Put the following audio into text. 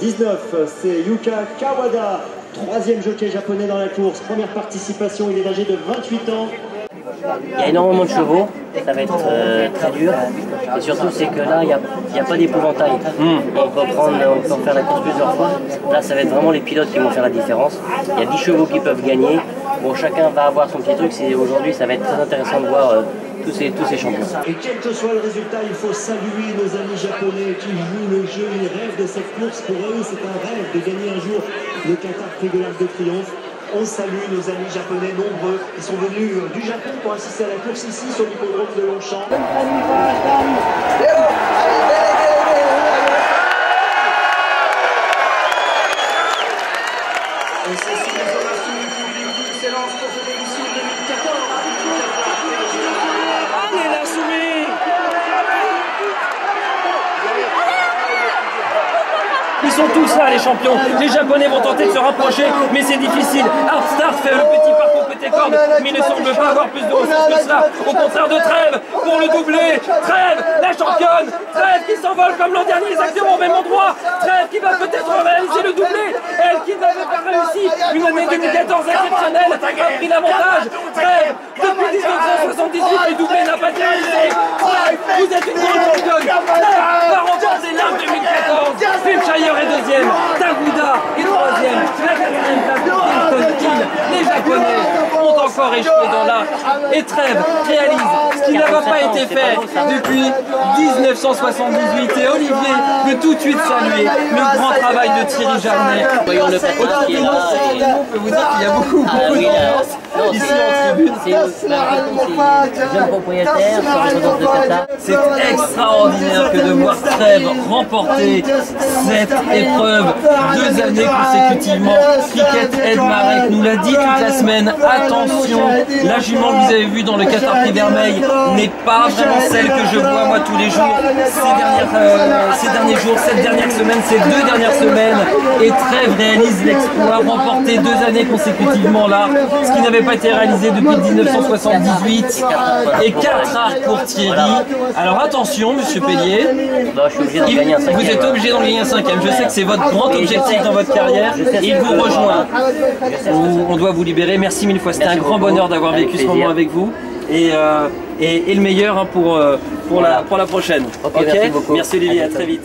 19, c'est Yuka Kawada, troisième jockey japonais dans la course. Première participation, il est âgé de 28 ans. Il y a énormément de chevaux, ça va être très dur. Et surtout, c'est que là, il n'y a pas d'épouvantail. On peut faire la course plusieurs fois. Là, ça va être vraiment les pilotes qui vont faire la différence. Il y a 10 chevaux qui peuvent gagner. Bon, chacun va avoir son petit truc. Aujourd'hui, ça va être très intéressant de voir tous ces champions. Et quel que soit le résultat, il faut saluer nos amis japonais qui jouent le jeu. Ils rêvent de cette course. Pour eux, c'est un rêve de gagner un jour le Qatar Prix de l'Arc de Triomphe. On salue nos amis japonais nombreux qui sont venus du Japon pour assister à la course ici sur l'hippodrome de Longchamp. Et c'est sous les ovations du public d'excellence pour cette édition 2014. Allez la soumise! Ils sont tous là, les champions. Les Japonais vont tenter de se rapprocher, mais c'est difficile. Hardstart fait le petit parcours côté corde, mais il ne semble pas avoir plus de ressources que cela. Au contraire de Trèves, pour le doubler. Trèves, la championne. Trèves qui s'envole comme l'an dernier, exactement au même endroit. Trèves qui va peut-être réaliser le doublé. Elle qui n'avait pas réussi une année 2014 exceptionnelle a pris l'avantage. Trèves, depuis 1978, le doublé n'a pas été réalisé. Trèves, vous êtes une grande championne. Trèves va remporter l'Arc 2014. Filmshire est deuxième, Taguda est troisième, la quatrième place de Kingston Hill. Les Japonais ont encore échoué dans l'arc et Trèves réalise ce qui n'avait pas été fait depuis 1978. Et Olivier peut tout de suite saluer le grand travail de Thierry Jarnet. Voyons le patron qui est là. On peut vous dire qu'il y a beaucoup de gens ici en tribune. C'est jeune propriétaire sur les de Qatar. C'est extraordinaire que de voir Trèves remporter cette épreuve 2 années consécutivement. Cricket Ed Marek nous l'a dit toute la semaine. Attention, la jument que vous avez vue dans le Qatar Prix Vermeil n'est pas vraiment celle que je vois moi tous les jours. Ces derniers jours, cette dernière semaine, ces 2 dernières semaines. Et Trèves réalise l'exploit, remporter 2 années consécutivement là, ce qui n'avait pas été réalisé depuis 1978. Et 4 arcs pour Thierry. Alors attention, monsieur Pellier, vous êtes obligé d'en gagner un 5e. Je sais que c'est votre grand objectif dans votre carrière. Il vous rejoint. On doit vous libérer. Merci mille fois. C'était un grand bonheur d'avoir vécu ce moment avec vous. Et le meilleur pour la prochaine. Ok, merci beaucoup. Merci Olivier, à très vite.